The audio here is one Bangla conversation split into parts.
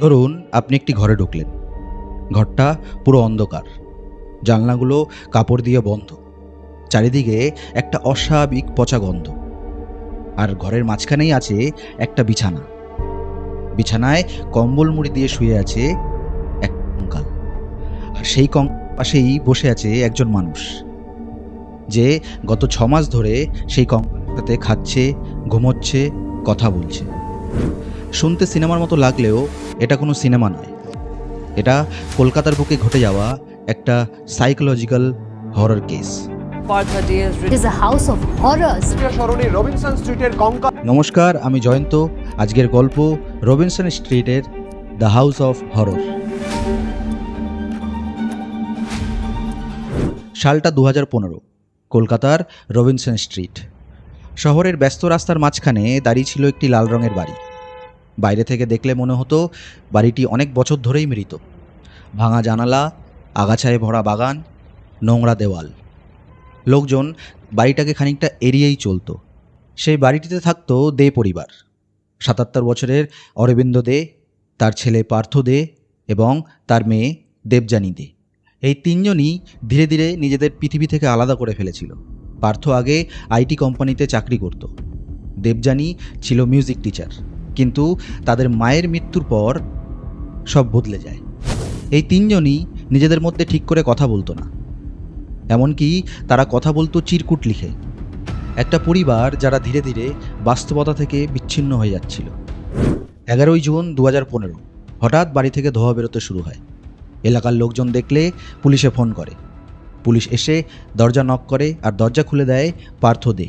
ধরুন আপনি একটি ঘরে ঢুকলেন। ঘরটা পুরো অন্ধকার, জানলাগুলো কাপড় দিয়ে বন্ধ, চারিদিকে একটা অস্বাভাবিক পচা গন্ধ। আর ঘরের মাঝখানেই আছে একটা বিছানা। বিছানায় কম্বল মুড়ি দিয়ে শুয়ে আছে এক কঙ্কাল। আর সেই পাশেই বসে আছে একজন মানুষ, যে গত 6 মাস ধরে সেই কঙ্কালের সাথে খাচ্ছে, ঘুমোচ্ছে, কথা বলছে। শুনতে সিনেমার মতো লাগলেও এটা কোনো সিনেমা নয়। এটা কলকাতার বুকে ঘটে যাওয়া একটা psychological horror case. It is a house of horrors. Sarani Robinson স্ট্রিটের কঙ্কাল। নমস্কার, আমি জয়ন্ত। আজকের গল্প রবিনসন স্ট্রিটের দ্য হাউস অফ হরর। সালটা 2015। কলকাতার রবিনসন স্ট্রিট। শহরের ব্যস্ত রাস্তার মাঝখানে দাঁড়িয়ে ছিল একটি লাল রঙের বাড়ি। বাইরে থেকে দেখলে মনে হতো বাড়িটি অনেক বছর ধরেই মৃত। ভাঙা জানালা, আগাছায় ভরা বাগান, নোংরা দেওয়াল। লোকজন বাড়িটাকে খানিকটা এড়িয়েই চলতো। সেই বাড়িটিতে থাকতো দে পরিবার। 77 বছরের অরবিন্দ দে, তার ছেলে পার্থ দে এবং তার মেয়ে দেবযানী দে। এই তিনজনই ধীরে ধীরে নিজেদের পৃথিবী থেকে আলাদা করে ফেলেছিল। পার্থ আগে আইটি কোম্পানিতে চাকরি করত। দেবযানী ছিল মিউজিক টিচার। কিন্তু তাদের মায়ের মৃত্যুর পর সব বদলে যায়। এই তিনজনই নিজেদের মধ্যে ঠিক করে কথা বলতো না। এমনকি তারা কথা বলতো চিরকুট লিখে। একটা পরিবার যারা ধীরে ধীরে বাস্তবতা থেকে বিচ্ছিন্ন হয়ে যাচ্ছিল। 11ই জুন 2015 হঠাৎ বাড়ি থেকে ধোঁয়া বেরোতে শুরু হয়। এলাকার লোকজন দেখলে পুলিশে ফোন করে। পুলিশ এসে দরজা নক করে আর দরজা খুলে দেয় পার্থ দে।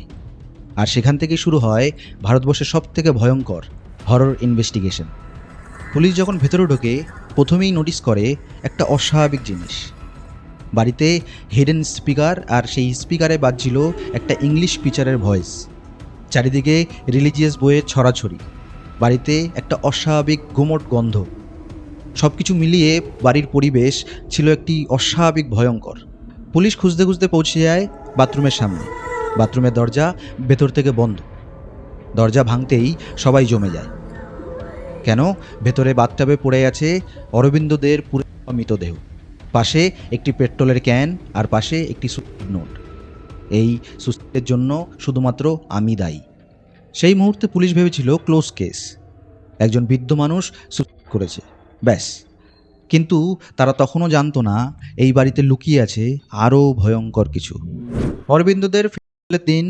আর সেখান থেকেই শুরু হয় ভারতবর্ষের সবথেকে ভয়ঙ্কর হরর ইনভেস্টিগেশন। পুলিশ যখন ভেতরে ঢোকে প্রথমেই নোটিস করে একটা অস্বাভাবিক জিনিস। বাড়িতে হিডেন স্পিকার, আর সেই স্পিকারে বাজছিল একটা ইংলিশ পিচারের ভয়েস। চারিদিকে রিলিজিয়াস বইয়ের ছড়াছড়ি। বাড়িতে একটা অস্বাভাবিক গুমোট গন্ধ। সব কিছু মিলিয়ে বাড়ির পরিবেশ ছিল একটি অস্বাভাবিক ভয়ঙ্কর। পুলিশ খুঁজতে খুঁজতে পৌঁছে যায় বাথরুমের সামনে। বাথরুমের দরজা ভেতর থেকে বন্ধ। দরজা ভাঙতেই সবাই জমে যায়। কেন? ভেতরে বাথটাবে পড়ে আছে অরবিন্দ দের পুরো মৃতদেহ। পাশে একটি পেট্রোলের ক্যান, আর পাশে একটি সুইসাইড নোট। এই সুইসাইডের জন্য শুধুমাত্র আমি দায়ী। সেই মুহূর্তে পুলিশ ভেবেছিল ক্লোজ কেস, একজন বৃদ্ধ মানুষ সুইসাইড করেছে, ব্যাস। কিন্তু তারা তখনও জানতো না এই বাড়িতে লুকিয়ে আছে আরও ভয়ঙ্কর কিছু। অরবিন্দদের ফিরলের দিন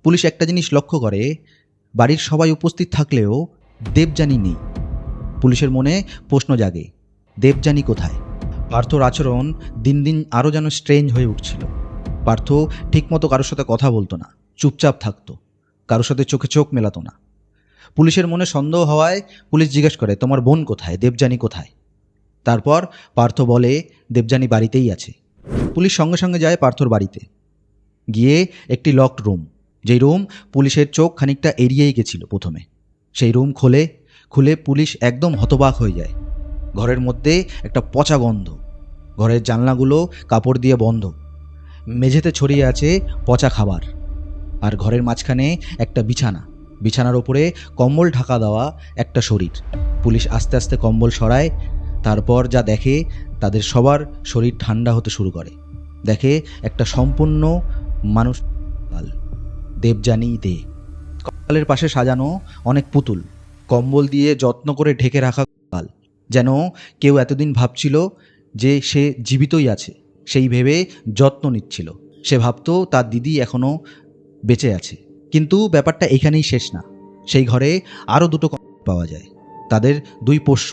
পুলিশ একটা জিনিস লক্ষ্য করে, বাড়ির সবাই উপস্থিত থাকলেও দেবযানী নেই। পুলিশের মনে প্রশ্ন জাগে, দেবযানী কোথায়? পার্থর আচরণ দিন দিন আরও যেন স্ট্রেঞ্জ হয়ে উঠছিল। পার্থ ঠিকমতো কারোর সাথে কথা বলতো না, চুপচাপ থাকতো, কারোর সাথে চোখে চোখ মেলাতো না। পুলিশের মনে সন্দেহ হওয়ায় পুলিশ জিজ্ঞেস করে, তোমার বোন কোথায়, দেবযানী কোথায়? তারপর পার্থ বলে, দেবযানী বাড়িতেই আছে। পুলিশ সঙ্গে সঙ্গে যায় পার্থর বাড়িতে। গিয়ে একটি লকড রুম, যেই রুম পুলিশের চোখ খানিকটা এড়িয়েই গেছিল প্রথমে, সেই রুম খুলে পুলিশ একদম হতবাক হয়ে যায়। ঘরের মধ্যে একটা পচা গন্ধ। ঘরের জানলাগুলো কাপড় দিয়ে বন্ধ। মেঝেতে ছড়িয়ে আছে পচা খাবার। আর ঘরের মাঝখানে একটা বিছানা, বিছানার ওপরে কম্বল ঢাকা দেওয়া একটা শরীর। পুলিশ আস্তে আস্তে কম্বল সরায়। তারপর যা দেখে, তাদের সবার শরীর ঠান্ডা হতে শুরু করে। দেখে একটা সম্পূর্ণ মানুষ, দেবযানী দে। কঙ্কালের পাশে সাজানো অনেক পুতুল, কম্বল দিয়ে যত্ন করে ঢেকে রাখা কঙ্কাল, যেন কেউ এতদিন ভাবছিল যে সে জীবিতই আছে, সেই ভেবে যত্ন নিচ্ছিল। সে ভাবতো তার দিদি এখনও বেঁচে আছে। কিন্তু ব্যাপারটা এখানেই শেষ না। সেই ঘরে আরও দুটো কঙ্কাল পাওয়া যায়। তাদের দুই পোষ্য,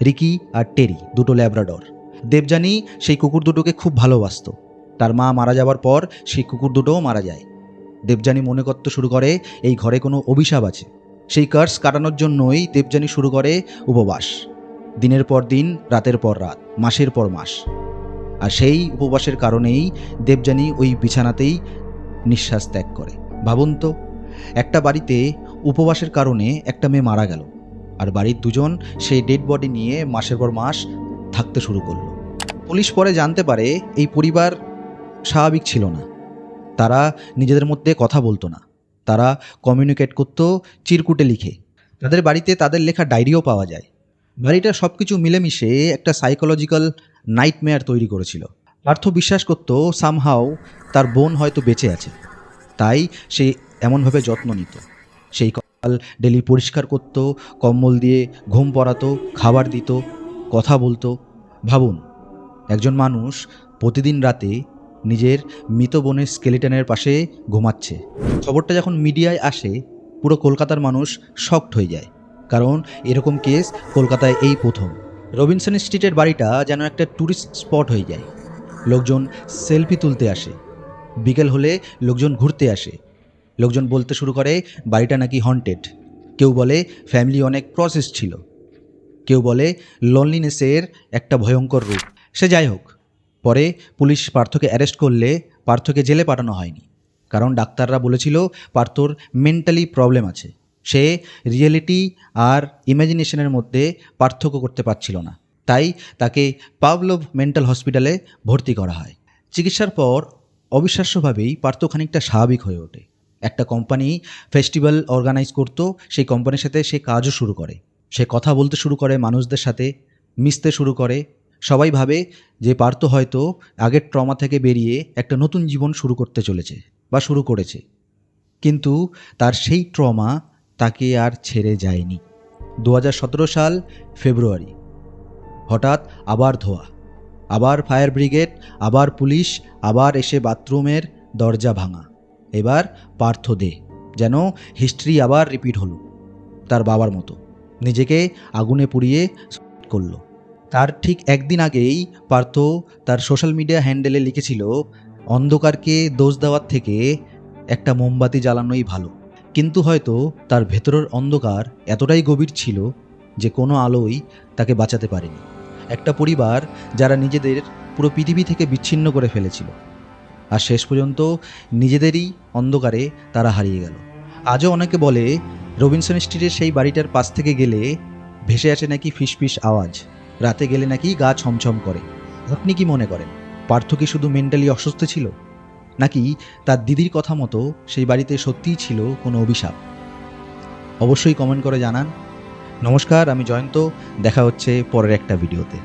রিকি আর টেরি, দুটো ল্যাব্রাডর। দেবযানী সেই কুকুর দুটোকে খুব ভালোবাসত। তার মা মারা যাবার পর সেই কুকুর দুটোও মারা যায়। দেবযানী মনে করতে শুরু করে এই ঘরে কোনো অভিশাপ আছে। সেই কার্স কাটানোর জন্যই দেবযানী শুরু করে উপবাস। দিনের পর দিন, রাতের পর রাত, মাসের পর মাস। আর সেই উপবাসের কারণেই দেবযানী ওই বিছানাতেই নিঃশ্বাস ত্যাগ করে। ভাবুন তো, একটা বাড়িতে উপবাসের কারণে একটা মেয়ে মারা গেল, আর বাড়ির দুজন সেই ডেড বডি নিয়ে মাসের পর মাস থাকতে শুরু করলো। পুলিশ পরে জানতে পারে এই পরিবার স্বাভাবিক ছিল না। তারা নিজেদের মধ্যে কথা বলতো না, তারা কমিউনিকেট করতো চিরকুটে লিখে। তাদের বাড়িতে তাদের লেখা ডায়েরিও পাওয়া যায়। বাড়িটা সব কিছু মিলেমিশে একটা সাইকোলজিক্যাল নাইটমেয়ার তৈরি করেছিল। পার্থ বিশ্বাস করত সামহাও তার বোন হয়তো বেঁচে আছে, তাই সে এমনভাবে যত্ন নিত। সেই কপাল ডেলি পরিষ্কার করত, কম্বল দিয়ে ঘুম পড়াতো, খাবার দিত, কথা বলতো। ভাবুন, একজন মানুষ প্রতিদিন রাতে নিজের মৃত বোনের স্কেলিটনের পাশে ঘুমাচ্ছে। খবরটা যখন মিডিয়ায় আসে, পুরো কলকাতার মানুষ শকড হয়ে যায়, কারণ এরকম কেস কলকাতায় এই প্রথম। রবিনসন স্ট্রিটের বাড়িটা যেন একটা ট্যুরিস্ট স্পট হয়ে যায়। লোকজন সেলফি তুলতে আসে, বিকেল হলে লোকজন ঘুরতে আসে। লোকজন বলতে শুরু করে বাড়িটা নাকি হন্টেড। কেউ বলে ফ্যামিলি অনেক প্রসেস ছিল, কেউ বলে লনলিনেসের একটা ভয়ঙ্কর রূপ। সে যাই হোক, পরে পুলিশ পার্থকে অ্যারেস্ট করলে পার্থকে জেলে পাঠানো হয়নি, কারণ ডাক্তাররা বলেছিল পার্থর মেন্টালি প্রবলেম আছে। সে রিয়েলিটি আর ইমাজিনেশনের মধ্যে পার্থক্য করতে পারছিল না, তাই তাকে পাভলভ মেন্টাল হসপিটালে ভর্তি করা হয়। চিকিৎসার পর অবিশ্বাস্যভাবেই পার্থ খানিকটা স্বাভাবিক হয়ে ওঠে। একটা কোম্পানি ফেস্টিভ্যাল অর্গানাইজ করতো, সেই কোম্পানির সাথে সে কাজও শুরু করে। সে কথা বলতে শুরু করে, মানুষদের সাথে মিশতে শুরু করে। সবাই ভাবে যে পার্থ হয়তো আগের ট্রমা থেকে বেরিয়ে একটা নতুন জীবন শুরু করতে চলেছে বা শুরু করেছে, কিন্তু তার সেই ট্রমা তাকে আর ছেড়ে যায়নি। 2017 সাল ফেব্রুয়ারি, হঠাৎ আবার ধোঁয়া, আবার ফায়ার ব্রিগেড, আবার পুলিশ, আবার এসে বাথরুমের দরজা ভাঙা। এবার পার্থ দে, যেন হিস্ট্রি আবার রিপিট হলো। তার বাবার মতো নিজেকে আগুনে পুড়িয়ে করলো। তার ঠিক একদিন আগেই পার্থ তার সোশ্যাল মিডিয়া হ্যান্ডেলে লিখেছিল, অন্ধকারকে দোষ দেওয়ার থেকে একটা মোমবাতি জ্বালানোই ভালো। কিন্তু হয়তো তার ভেতরের অন্ধকার এতটাই গভীর ছিল যে কোনো আলোই তাকে বাঁচাতে পারেনি। একটা পরিবার যারা নিজেদের পুরো পৃথিবী থেকে বিচ্ছিন্ন করে ফেলেছিল, আর শেষ পর্যন্ত নিজেদেরই অন্ধকারে তারা হারিয়ে গেল। আজও অনেকে বলে রবিনসন স্ট্রিটের সেই বাড়িটার পাশ থেকে গেলে ভেসে আসে নাকি ফিসফিস আওয়াজ, রাতে গেলে নাকি গা ছমছম করে। আপনি কি মনে করেন, পার্থ কি শুধু মেন্টালি অসুস্থ ছিল, নাকি তার দিদির কথা মতো সেই বাড়িতে সত্যিই ছিল কোনো অভিশাপ? অবশ্যই কমেন্ট করে জানান। নমস্কার, আমি জয়ন্ত। দেখা হচ্ছে পরের একটা ভিডিওতে।